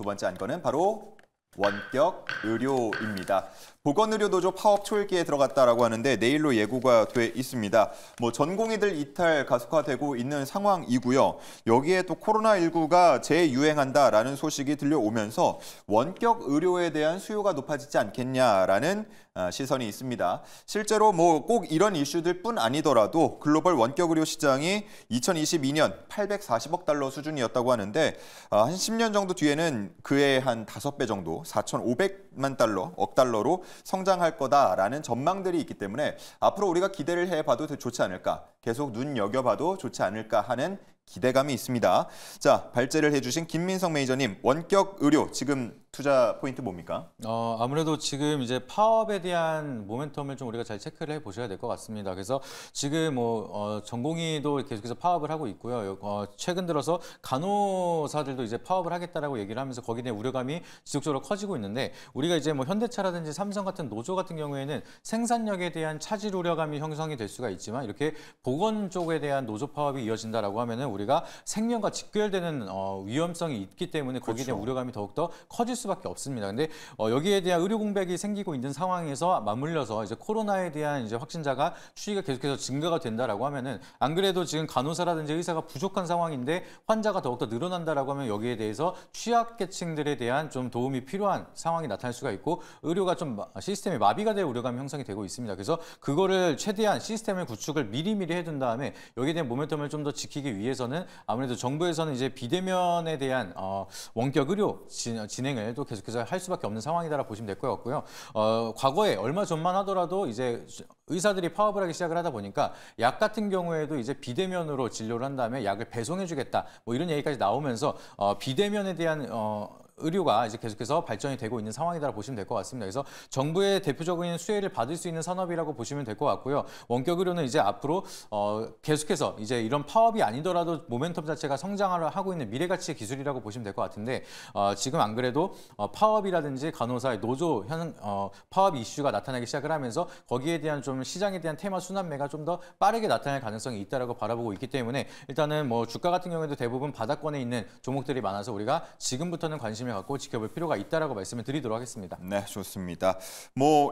두 번째 안건은 바로 원격 의료입니다. 보건의료노조 파업 초읽기에 들어갔다라고 하는데 내일로 예고가 돼 있습니다. 전공의들 이탈 가속화되고 있는 상황이고요. 여기에 또 코로나19가 재유행한다라는 소식이 들려오면서 원격 의료에 대한 수요가 높아지지 않겠냐라는 시선이 있습니다. 실제로 꼭 이런 이슈들뿐 아니더라도 글로벌 원격 의료 시장이 2022년 840억 달러 수준이었다고 하는데 한 10년 정도 뒤에는 그의 한 5배 정도 4,500만 달러, 억 달러로 성장할 거다라는 전망들이 있기 때문에 앞으로 우리가 기대를 해봐도 좋지 않을까, 계속 눈여겨봐도 좋지 않을까 하는 기대감이 있습니다. 자, 발제를 해주신 김민성 매니저님, 원격 의료 지금 투자 포인트 뭡니까? 아무래도 지금 이제 파업에 대한 모멘텀을 좀 우리가 잘 체크를 해보셔야 될 것 같습니다. 그래서 지금 전공의도 계속해서 파업을 하고 있고요. 최근 들어서 간호사들도 이제 파업을 하겠다라고 얘기를 하면서 거기에 대한 우려감이 지속적으로 커지고 있는데, 우리가 이제 현대차라든지 삼성 같은 노조 같은 경우에는 생산력에 대한 차질 우려감이 형성이 될 수가 있지만, 이렇게 보건 쪽에 대한 노조 파업이 이어진다라고 하면은 우리가 생명과 직결되는 위험성이 있기 때문에 거기에 대한 우려감이 더욱더 커질 수밖에 없습니다. 근데 여기에 대한 의료 공백이 생기고 있는 상황에서 맞물려서 이제 코로나에 대한 이제 확진자가 추이가 계속해서 증가가 된다라고 하면은, 안 그래도 지금 간호사라든지 의사가 부족한 상황인데 환자가 더욱더 늘어난다라고 하면 여기에 대해서 취약계층들에 대한 좀 도움이 필요한 상황이 나타날 수가 있고, 의료가 좀 시스템이 마비가 될 우려감이 형성이 되고 있습니다. 그래서 그거를 최대한 시스템의 구축을 미리미리 해둔 다음에 여기에 대한 모멘텀을 좀 더 지키기 위해서는 아무래도 정부에서는 이제 비대면에 대한 원격 의료 진행을 또 계속해서 할 수밖에 없는 상황이다라고 보시면 될 것 같고요. 과거에 얼마 전만 하더라도 이제 의사들이 파업을 하기 시작을 하다 보니까 약 같은 경우에도 이제 비대면으로 진료를 한 다음에 약을 배송해주겠다, 이런 얘기까지 나오면서 비대면에 대한 의료가 이제 계속해서 발전이 되고 있는 상황이다라고 보시면 될 것 같습니다. 그래서 정부의 대표적인 수혜를 받을 수 있는 산업이라고 보시면 될 것 같고요. 원격 의료는 이제 앞으로 계속해서 이제 이런 파업이 아니더라도 모멘텀 자체가 성장을 하고 있는 미래가치의 기술이라고 보시면 될 것 같은데, 지금 안 그래도 파업이라든지 간호사의 노조 파업 이슈가 나타나기 시작을 하면서 거기에 대한 좀 시장에 대한 테마 순환매가 좀 더 빠르게 나타날 가능성이 있다라고 바라보고 있기 때문에, 일단은 주가 같은 경우에도 대부분 바닥권에 있는 종목들이 많아서 우리가 지금부터는 관심을 갖고 지켜볼 필요가 있다라고 말씀을 드리도록 하겠습니다. 네, 좋습니다.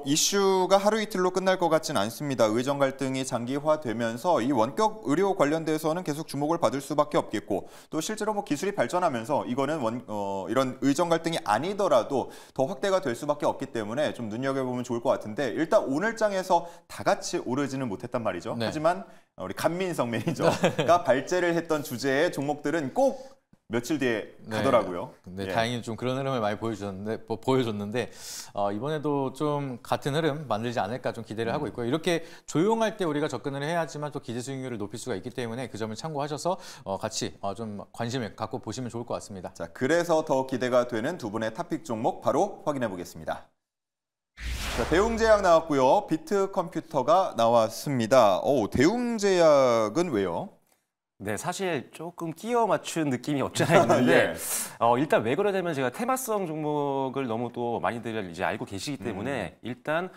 이슈가 하루 이틀로 끝날 것 같진 않습니다. 의정 갈등이 장기화되면서 이 원격 의료 관련돼서는 계속 주목을 받을 수밖에 없겠고, 또 실제로 기술이 발전하면서 이거는 이런 의정 갈등이 아니더라도 더 확대가 될 수밖에 없기 때문에 좀 눈여겨보면 좋을 것 같은데, 일단 오늘 장에서 다 같이 오르지는 못했단 말이죠. 네. 하지만 우리 감민성 매니저가 발제를 했던 주제의 종목들은 꼭 며칠 뒤에 가더라고요. 네, 예. 다행히 좀 그런 흐름을 많이 보여줬는데 이번에도 좀 같은 흐름 만들지 않을까 좀 기대를 하고 있고요. 이렇게 조용할 때 우리가 접근을 해야지만 또 기대 수익률을 높일 수가 있기 때문에 그 점을 참고하셔서 같이 좀 관심을 갖고 보시면 좋을 것 같습니다. 자, 그래서 더 기대가 되는 두 분의 탑픽 종목 바로 확인해 보겠습니다. 자, 대웅제약 나왔고요. 비트컴퓨터가 나왔습니다. 대웅제약은 왜요? 네, 사실 조금 끼워 맞춘 느낌이 없지 않아 있는데 예. 일단 왜 그러냐면 제가 테마성 종목을 너무 또 많이들 이제 알고 계시기 때문에 일단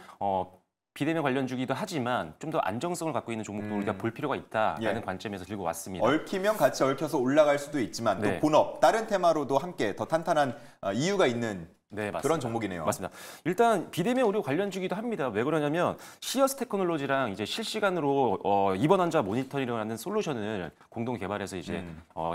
비대면 관련주기도 하지만 좀 더 안정성을 갖고 있는 종목도 우리가 볼 필요가 있다라는 관점에서 들고 왔습니다. 얽히면 같이 얽혀서 올라갈 수도 있지만 또 본업, 다른 테마로도 함께 더 탄탄한 이유가 있는 네, 맞습니다. 그런 종목이네요. 맞습니다. 일단 비대면 의료 관련주기도 합니다. 왜 그러냐면 시어스 테크놀로지랑 이제 실시간으로 입원 환자 모니터링하는 솔루션을 공동 개발해서 이제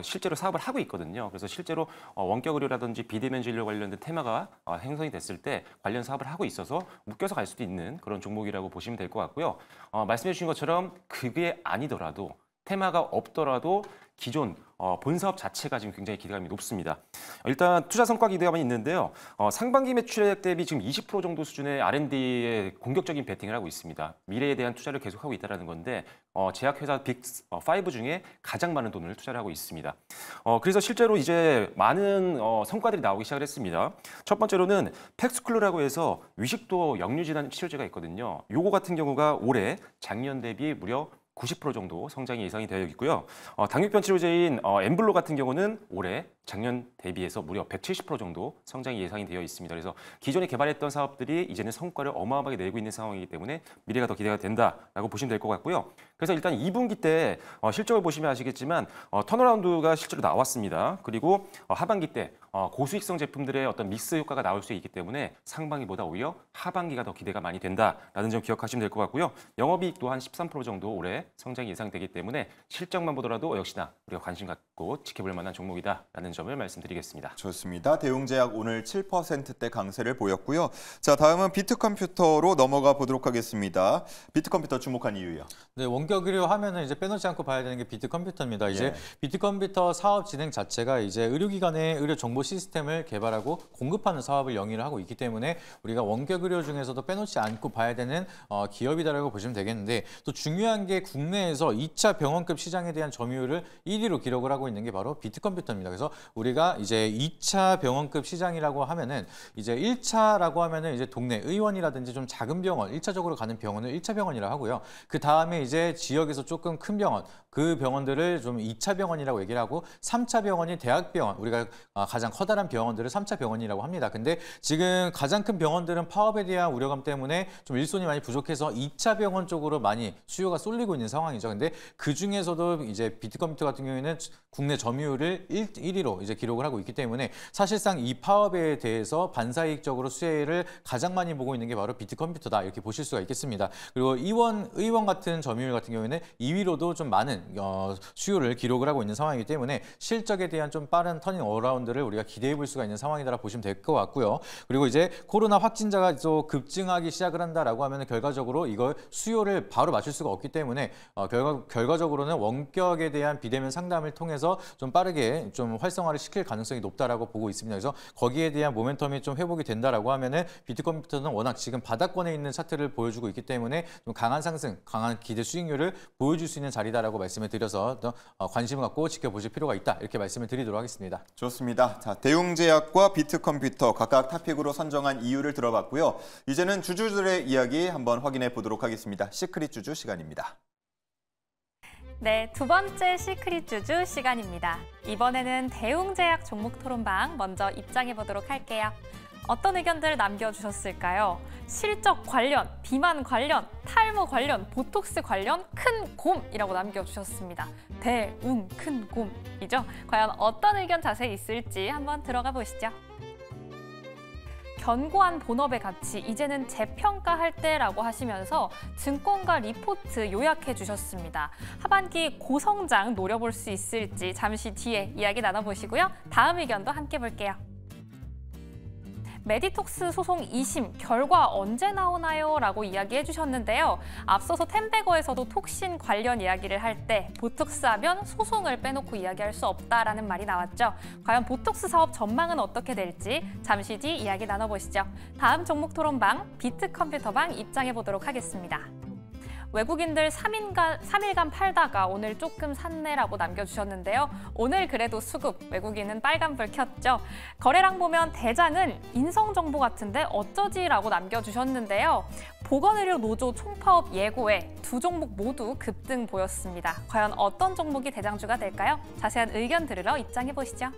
실제로 사업을 하고 있거든요. 그래서 실제로 원격 의료라든지 비대면 진료 관련된 테마가 형성이 됐을 때 관련 사업을 하고 있어서 묶여서 갈 수도 있는 그런 종목이라고 보시면 될 것 같고요. 말씀해 주신 것처럼 그게 아니더라도 테마가 없더라도 기존 본 사업 자체가 지금 굉장히 기대감이 높습니다. 일단 투자 성과 기대감이 있는데요. 상반기 매출액 대비 지금 20% 정도 수준의 R&D에 공격적인 베팅을 하고 있습니다. 미래에 대한 투자를 계속하고 있다는 건데 제약회사 빅5 중에 가장 많은 돈을 투자를 하고 있습니다. 그래서 실제로 이제 많은 성과들이 나오기 시작을 했습니다. 첫 번째로는 팩스쿨루라고 해서 위식도 역류질환 치료제가 있거든요. 요거 같은 경우가 올해 작년 대비 무려 90% 정도 성장이 예상이 되어 있고요. 당뇨병 치료제인 엠블로 같은 경우는 올해 작년 대비해서 무려 170% 정도 성장이 예상이 되어 있습니다. 그래서 기존에 개발했던 사업들이 이제는 성과를 어마어마하게 내고 있는 상황이기 때문에 미래가 더 기대가 된다라고 보시면 될 것 같고요. 그래서 일단 2분기 때 실적을 보시면 아시겠지만 턴어라운드가 실제로 나왔습니다. 그리고 하반기 때 고수익성 제품들의 어떤 믹스 효과가 나올 수 있기 때문에 상반기보다 오히려 하반기가 더 기대가 많이 된다라는 점 기억하시면 될 것 같고요. 영업이익 또한 13% 정도 올해 성장이 예상되기 때문에 실적만 보더라도 역시나 우리가 관심 갖고 지켜볼 만한 종목이다라는 점을 말씀드리겠습니다. 좋습니다. 대웅제약 오늘 7%대 강세를 보였고요. 자, 다음은 비트컴퓨터로 넘어가 보도록 하겠습니다. 비트컴퓨터 주목한 이유요. 네, 원격 의료 하면은 이제 빼놓지 않고 봐야 되는 게 비트컴퓨터입니다. 이제 비트컴퓨터 사업 진행 자체가 이제 의료기관의 의료 정보 시스템을 개발하고 공급하는 사업을 영위를 하고 있기 때문에 우리가 원격 의료 중에서도 빼놓지 않고 봐야 되는 기업이다라고 보시면 되겠는데, 또 중요한 게 국내에서 2차 병원급 시장에 대한 점유율을 1위로 기록을 하고 있는 게 바로 비트컴퓨터입니다. 그래서 우리가 이제 2차 병원급 시장이라고 하면은 이제 1차라고 하면은 이제 동네 의원이라든지 좀 작은 병원, 1차적으로 가는 병원을 1차 병원이라고 하고요. 그 다음에 이제 지역에서 조금 큰 병원, 그 병원들을 좀 2차 병원이라고 얘기를 하고, 3차 병원이 대학병원, 우리가 가장 커다란 병원들을 3차 병원이라고 합니다. 근데 지금 가장 큰 병원들은 파업에 대한 우려감 때문에 좀 일손이 많이 부족해서 2차 병원 쪽으로 많이 수요가 쏠리고 있는 상황이죠. 근데 그 중에서도 이제 비트컴퓨터 같은 경우에는 국내 점유율을 1위로 이제 기록을 하고 있기 때문에 사실상 이 파업에 대해서 반사이익적으로 수혜를 가장 많이 보고 있는 게 바로 비트컴퓨터다, 이렇게 보실 수가 있겠습니다. 그리고 의원 같은 점유율 같은 경우에는 2위로도 좀 많은 수요를 기록을 하고 있는 상황이기 때문에 실적에 대한 좀 빠른 터닝 어라운드를 우리가 기대해 볼 수가 있는 상황이다라 보시면 될 것 같고요. 그리고 이제 코로나 확진자가 또 급증하기 시작을 한다라고 하면 결과적으로 이걸 수요를 바로 맞출 수가 없기 때문에 결과적으로는 원격에 대한 비대면 상담을 통해서 좀 빠르게 좀 활성화를 시킬 가능성이 높다라고 보고 있습니다. 그래서 거기에 대한 모멘텀이 좀 회복이 된다라고 하면은 비트컴퓨터는 워낙 지금 바닥권에 있는 차트를 보여주고 있기 때문에 좀 강한 상승, 강한 기대 수익률을 보여줄 수 있는 자리다라고 말씀을 드려서 관심을 갖고 지켜보실 필요가 있다, 이렇게 말씀을 드리도록 하겠습니다. 좋습니다. 자, 대웅제약과 비트컴퓨터 각각 탑픽으로 선정한 이유를 들어봤고요. 이제는 주주들의 이야기 한번 확인해 보도록 하겠습니다. 시크릿 주주 시간입니다. 네, 두 번째 시크릿 주주 시간입니다. 이번에는 대웅제약 종목 토론방 먼저 입장해 보도록 할게요. 어떤 의견들 남겨주셨을까요? 실적 관련, 비만 관련, 탈모 관련, 보톡스 관련 큰 곰이라고 남겨주셨습니다. 대웅 큰 곰이죠? 과연 어떤 의견 자세히 있을지 한번 들어가 보시죠. 견고한 본업의 가치, 이제는 재평가할 때라고 하시면서 증권가 리포트 요약해 주셨습니다. 하반기 고성장 노려볼 수 있을지 잠시 뒤에 이야기 나눠보시고요. 다음 의견도 함께 볼게요. 메디톡스 소송 2심 결과 언제 나오나요? 라고 이야기해 주셨는데요. 앞서서 템베거에서도 톡신 관련 이야기를 할 때 보톡스 하면 소송을 빼놓고 이야기할 수 없다라는 말이 나왔죠. 과연 보톡스 사업 전망은 어떻게 될지 잠시 뒤 이야기 나눠보시죠. 다음 종목 토론방 비트컴퓨터방 입장해 보도록 하겠습니다. 외국인들 3일간 팔다가 오늘 조금 샀네라고 남겨주셨는데요. 오늘 그래도 수급, 외국인은 빨간불 켰죠. 거래량 보면 대장은 인성정보 같은데 어쩌지라고 남겨주셨는데요. 보건의료 노조 총파업 예고에 두 종목 모두 급등 보였습니다. 과연 어떤 종목이 대장주가 될까요? 자세한 의견 들으러 입장해 보시죠.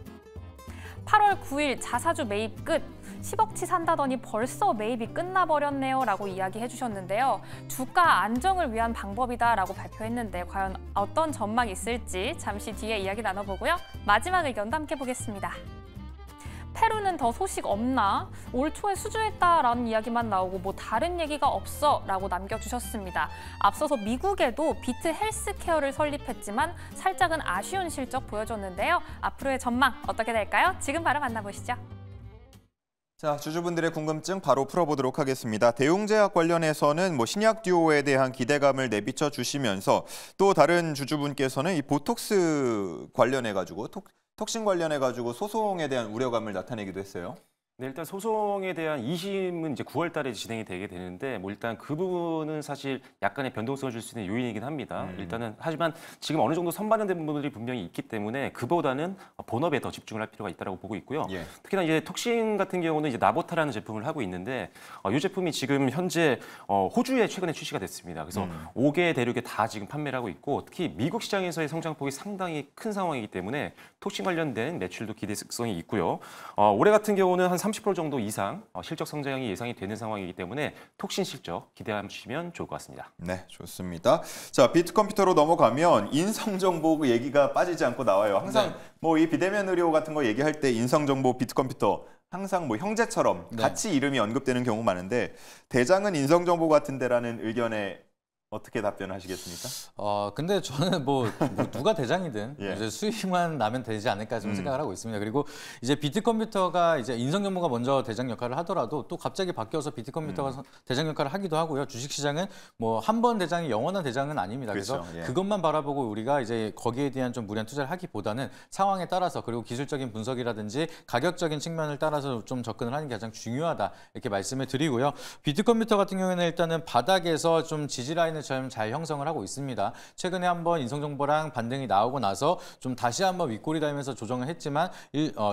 8월 9일 자사주 매입 끝. 10억치 산다더니 벌써 매입이 끝나버렸네요 라고 이야기해 주셨는데요. 주가 안정을 위한 방법이다라고 발표했는데 과연 어떤 전망이 있을지 잠시 뒤에 이야기 나눠보고요. 마지막 의견도 함께 보겠습니다. 페루는 더 소식 없나? 올 초에 수주했다라는 이야기만 나오고 뭐 다른 얘기가 없어 라고 남겨주셨습니다. 앞서서 미국에도 비트 헬스케어를 설립했지만 살짝은 아쉬운 실적 보여줬는데요. 앞으로의 전망 어떻게 될까요? 지금 바로 만나보시죠. 자, 주주분들의 궁금증 바로 풀어보도록 하겠습니다. 대웅제약 관련해서는 신약 듀오에 대한 기대감을 내비쳐 주시면서 또 다른 주주분께서는 이 보톡스 관련해가지고 톡신 관련해가지고 소송에 대한 우려감을 나타내기도 했어요. 네, 일단 소송에 대한 2심은 이제 9월 달에 진행이 되게 되는데 뭐 일단 그 부분은 사실 약간의 변동성을 줄 수 있는 요인이긴 합니다. 일단은 하지만 지금 어느 정도 선반영된 부분들이 분명히 있기 때문에 그보다는 본업에 더 집중을 할 필요가 있다고 보고 있고요. 예. 특히나 이제 톡신 같은 경우는 이제 나보타라는 제품을 하고 있는데 이 제품이 지금 현재 호주에 최근에 출시가 됐습니다. 그래서 5개 대륙에 다 지금 판매를 하고 있고 특히 미국 시장에서의 성장폭이 상당히 큰 상황이기 때문에 톡신 관련된 매출도 기대성이 있고요. 올해 같은 경우는 한 30% 정도 이상 실적 성장이 예상이 되는 상황이기 때문에 톡신 실적 기대하시면 좋을 것 같습니다. 네, 좋습니다. 자, 비트컴퓨터로 넘어가면 인성정보 얘기가 빠지지 않고 나와요. 항상 네. 뭐 이 비대면 의료 같은 거 얘기할 때 인성정보 비트컴퓨터 항상 뭐 형제처럼 네. 같이 이름이 언급되는 경우 많은데 대장은 인성정보 같은데라는 의견에 어떻게 답변하시겠습니까? 근데 저는 뭐 누가 대장이든 예. 이제 수익만 나면 되지 않을까 좀 생각을 하고 있습니다. 그리고 이제 비트컴퓨터가 이제 인성정보가 먼저 대장 역할을 하더라도 또 갑자기 바뀌어서 비트컴퓨터가 대장 역할을 하기도 하고요. 주식시장은 뭐 한 번 대장이 영원한 대장은 아닙니다. 그래서 그렇죠. 예. 그것만 바라보고 우리가 이제 거기에 대한 좀 무리한 투자를 하기보다는 상황에 따라서 그리고 기술적인 분석이라든지 가격적인 측면을 따라서 좀 접근을 하는 게 가장 중요하다 이렇게 말씀을 드리고요. 비트컴퓨터 같은 경우에는 일단은 바닥에서 좀 지지 라인을 잘 형성을 하고 있습니다. 최근에 한번 인성정보랑 반등이 나오고 나서 좀 다시 한번 윗골이 달면서 조정을 했지만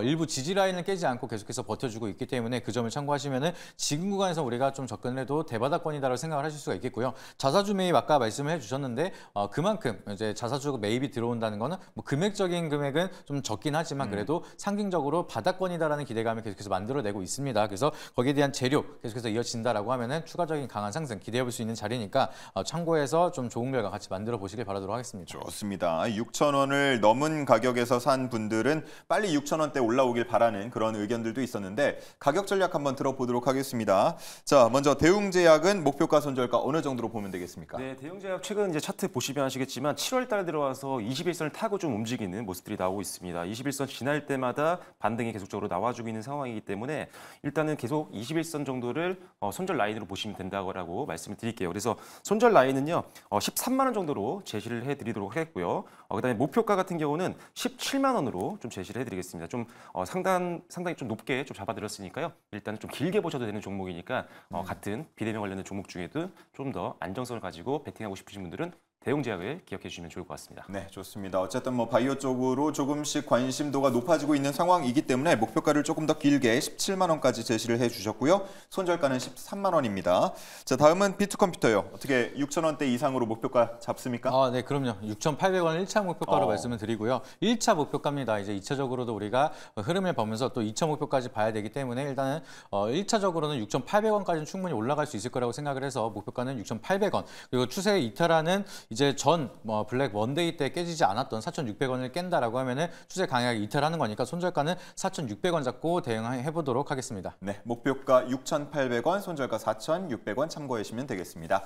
일부 지지 라인을 깨지 않고 계속해서 버텨주고 있기 때문에 그 점을 참고하시면은 지금 구간에서 우리가 좀 접근을 해도 대바닥권이다라고 생각을 하실 수가 있겠고요. 자사주 매입 아까 말씀을 해주셨는데 그만큼 이제 자사주 매입이 들어온다는 거는 뭐 금액적인 금액은 좀 적긴 하지만 그래도 상징적으로 바닥권이다라는 기대감을 계속해서 만들어내고 있습니다. 그래서 거기에 대한 재료 계속해서 이어진다라고 하면은 추가적인 강한 상승 기대해볼 수 있는 자리니까 참고해서 좀 좋은 결과 같이 만들어 보시길 바라도록 하겠습니다. 좋습니다. 6,000원을 넘은 가격에서 산 분들은 빨리 6,000원대 올라오길 바라는 그런 의견들도 있었는데 가격 전략 한번 들어보도록 하겠습니다. 자, 먼저 대웅제약은 목표가 손절가 어느 정도로 보면 되겠습니까? 네, 대웅제약 최근 이제 차트 보시면 아시겠지만 7월 달 들어와서 21선을 타고 좀 움직이는 모습들이 나오고 있습니다. 21선 지날 때마다 반등이 계속적으로 나와주고 있는 상황이기 때문에 일단은 계속 21선 정도를 손절 라인으로 보시면 된다고 말씀을 드릴게요. 그래서 손절 라인은요 13만 원 정도로 제시를 해드리도록 하겠고요. 그다음에 목표가 같은 경우는 17만 원으로 좀 제시를 해드리겠습니다. 좀 상당히 좀 높게 좀 잡아드렸으니까요. 일단은 좀 길게 보셔도 되는 종목이니까 같은 비대면 관련된 종목 중에도 좀 더 안정성을 가지고 베팅하고 싶으신 분들은 대웅제약을 기억해 주시면 좋을 것 같습니다. 네, 좋습니다. 어쨌든 뭐 바이오 쪽으로 조금씩 관심도가 높아지고 있는 상황이기 때문에 목표가를 조금 더 길게 17만 원까지 제시를 해주셨고요. 손절가는 13만 원입니다. 자, 다음은 비트컴퓨터요. 어떻게 6,000원대 이상으로 목표가 잡습니까? 네, 그럼요. 6,800원 1차 목표가로 말씀을 드리고요. 1차 목표가입니다. 이제 2차적으로도 우리가 흐름을 보면서 또 2차 목표까지 봐야 되기 때문에 일단은 1차적으로는 6,800원까지는 충분히 올라갈 수 있을 거라고 생각을 해서 목표가는 6,800원. 그리고 추세 이탈하는 이제 전 블랙 원데이 때 깨지지 않았던 4,600원을 깬다라고 하면은 추세 강하게 이탈하는 거니까 손절가는 4,600원 잡고 대응해 보도록 하겠습니다. 네, 목표가 6,800원, 손절가 4,600원 참고하시면 되겠습니다.